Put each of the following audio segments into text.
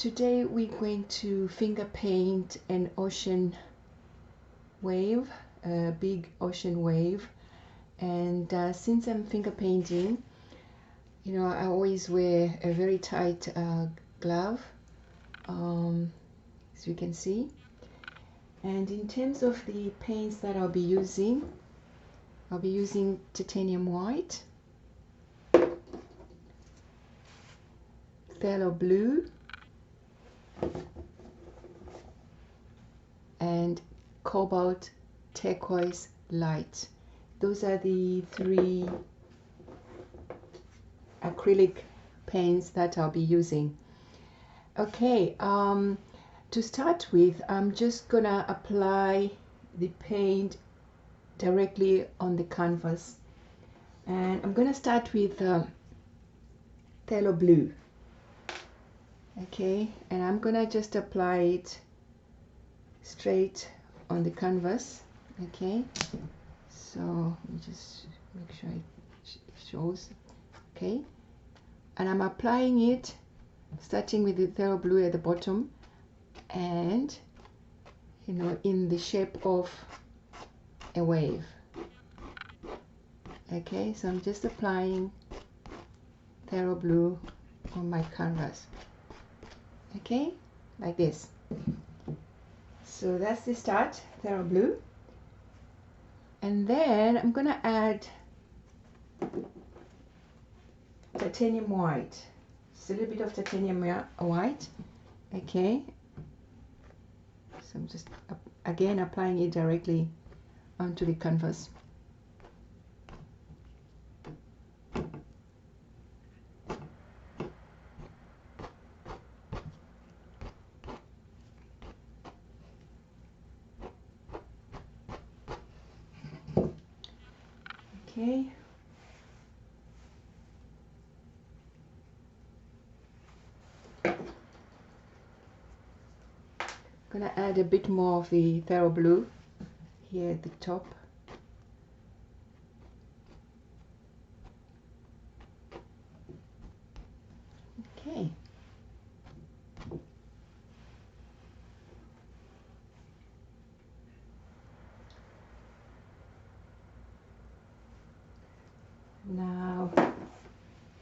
Today we're going to finger paint an ocean wave, a big ocean wave. And since I'm finger painting, you know, I always wear a very tight glove, as you can see. And in terms of the paints that I'll be using titanium white, phthalo blue, and cobalt turquoise light. Those are the three acrylic paints that I'll be using. Okay, to start with, I'm just gonna apply the paint directly on the canvas, and I'm gonna start with phthalo blue. Okay, and I'm gonna just apply it straight on the canvas. Okay, so let me just make sure it shows. Okay, and I'm applying it starting with the phthalo blue at the bottom, and you know, in the shape of a wave. Okay, so I'm just applying phthalo blue on my canvas. Okay, like this. So that's the start, phthalo blue. And then I'm gonna add titanium white. Just a little bit of titanium white. Okay. So I'm just again applying it directly onto the canvas. Okay. Gonna add a bit more of the phthalo blue here at the top. Okay.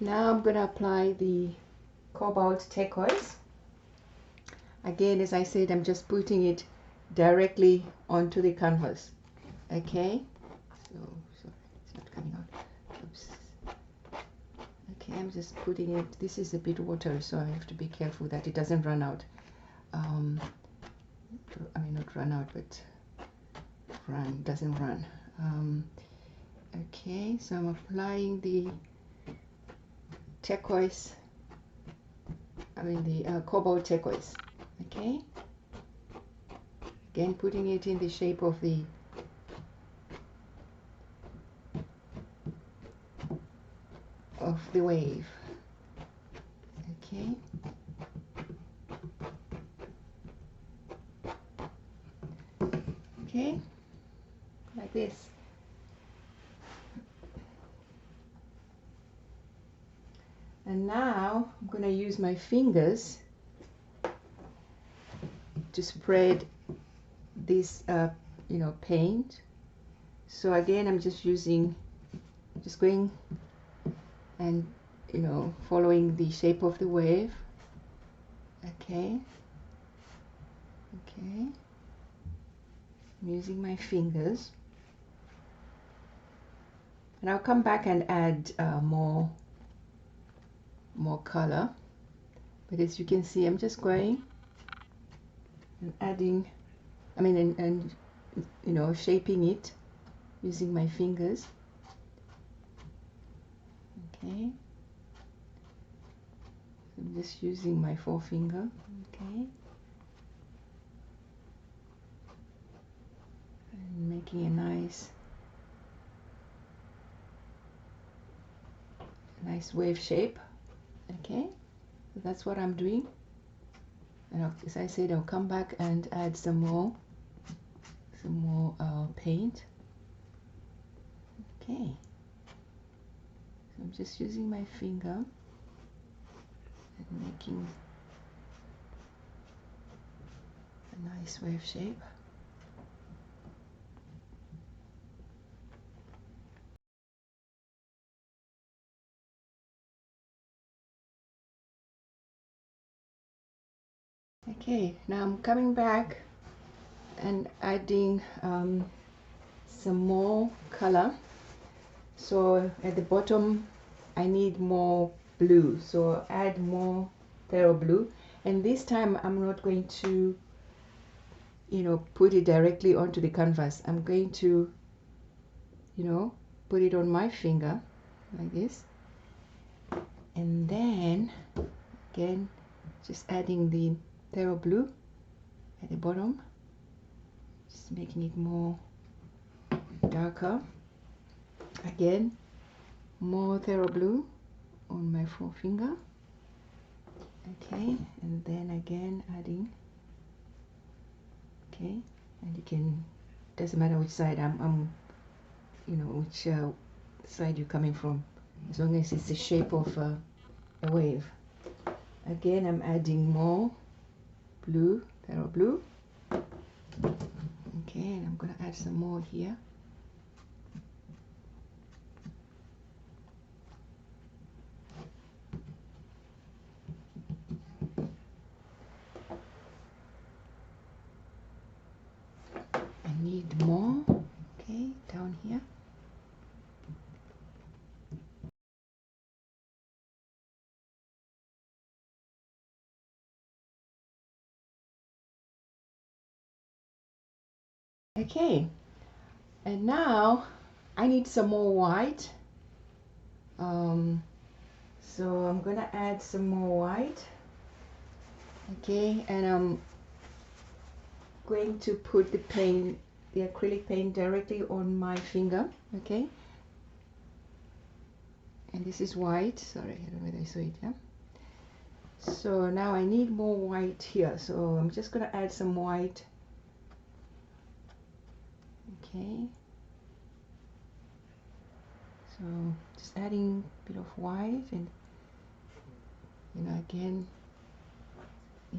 Now I'm gonna apply the cobalt turquoise. Again, as I said, I'm just putting it directly onto the canvas. Okay, so sorry, it's not coming out. Oops. Okay, I'm just putting it. This is a bit watery, so I have to be careful that it doesn't run out. I mean, not run out, but doesn't run. Okay, so I'm applying the turquoise. I mean the cobalt turquoise. Okay, again putting it in the shape of the wave. Okay, okay, like this. And now I'm going to use my fingers to spread this you know, paint. So again, I'm just going and, you know, following the shape of the wave. Okay, okay, I'm using my fingers, and I'll come back and add more color. But as you can see, I'm just going and adding, I mean, and you know, shaping it using my fingers. Okay, I'm just using my forefinger. Okay, and making a nice wave shape. Okay, so that's what I'm doing. And as I said, I'll come back and add some more paint. Okay, so I'm just using my finger and making a nice wave shape. Okay, now I'm coming back and adding some more color. So at the bottom I need more blue, so add more phthalo blue, and this time I'm not going to, you know, put it directly onto the canvas. I'm going to, you know, put it on my finger like this, and then again just adding the phthalo blue at the bottom, just making it more darker. Again, more phthalo blue on my forefinger. Okay, and then again adding. Okay, and you can, doesn't matter which side I'm you know, which side you're coming from, as long as it's the shape of a wave. Again, I'm adding more blue, phthalo blue. Okay, and I'm gonna add some more here. I need more. Okay, down here. Okay, and now I need some more white. So I'm gonna add some more white. Okay, and I'm going to put the paint, the acrylic paint, directly on my finger. Okay, and this is white. Sorry, I don't know whether I saw it. Yeah. So now I need more white here, so I'm just gonna add some white. Okay, so just adding a bit of white, and you know, again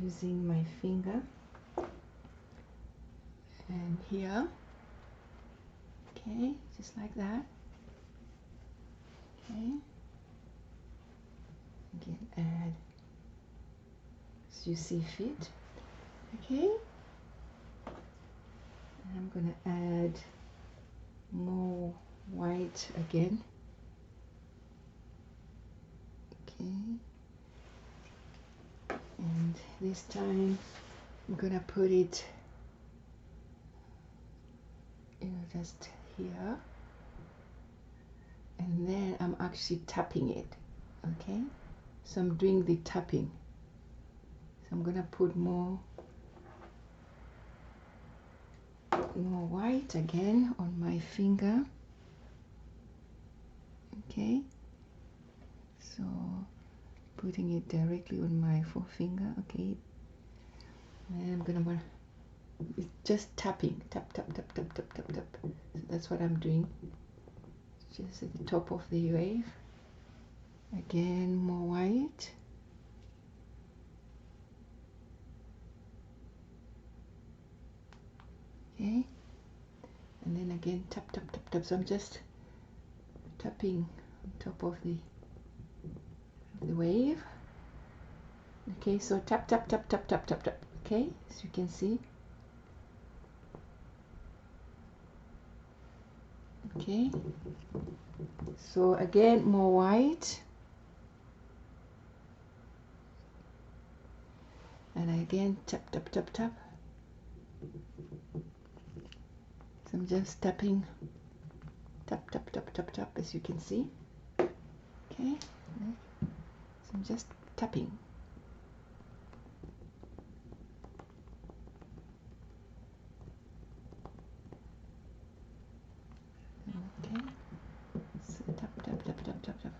using my finger, and here. Okay, just like that. Okay, again add as you see fit. Okay, and I'm gonna add more white again. Okay, and this time I'm gonna put it, you know, just here, and then I'm actually tapping it. Okay, so I'm doing the tapping. So I'm gonna put more white again on my finger. Okay, so putting it directly on my forefinger. Okay, and I'm gonna, it's just tapping, tap tap tap tap tap tap tap. So that's what I'm doing, just at the top of the wave. Again, more white. Okay, and then again tap tap tap tap. So I'm just tapping on top of the wave. Okay, so tap tap tap tap tap tap tap. Okay, as you can see. Okay, so again more white, and again tap tap tap tap. So I'm just tapping, tap tap tap tap tap, as you can see. Okay, so I'm just tapping. Okay, so tap tap tap tap tap tap.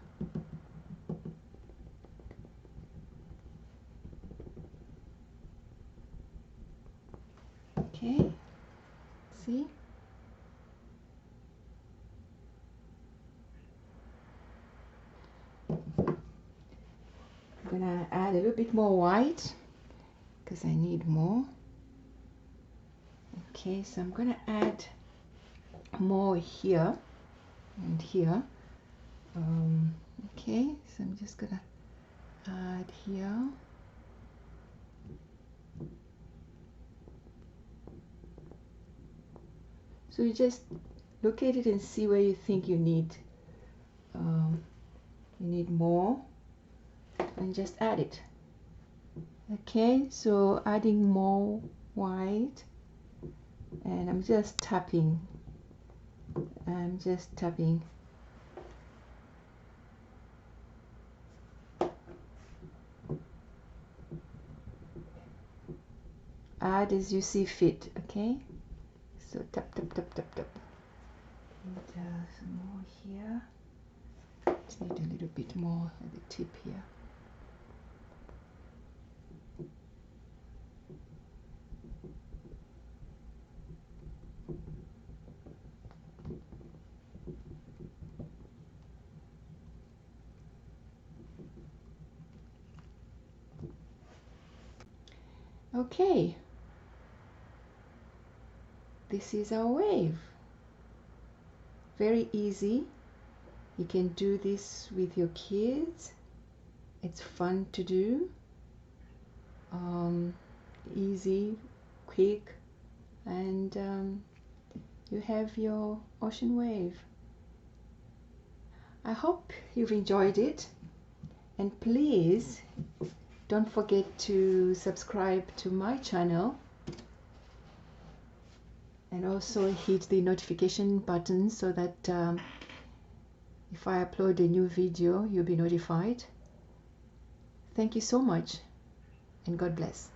Okay, see? I'm gonna add a little bit more white because I need more. Okay, so I'm gonna add more here and here. Okay, so I'm just gonna add here. So you just look at it and see where you think you need more, and just add it. Okay, so adding more white, and I'm just tapping. Add as you see fit. Okay, so tap tap tap tap tap, and some more here. Just need a little bit more at the tip here. Okay, this is our wave. Very easy. You can do this with your kids. It's fun to do. Easy, quick, and you have your ocean wave. I hope you've enjoyed it, and please don't forget to subscribe to my channel, and also hit the notification button so that if I upload a new video, you'll be notified. Thank you so much, and God bless.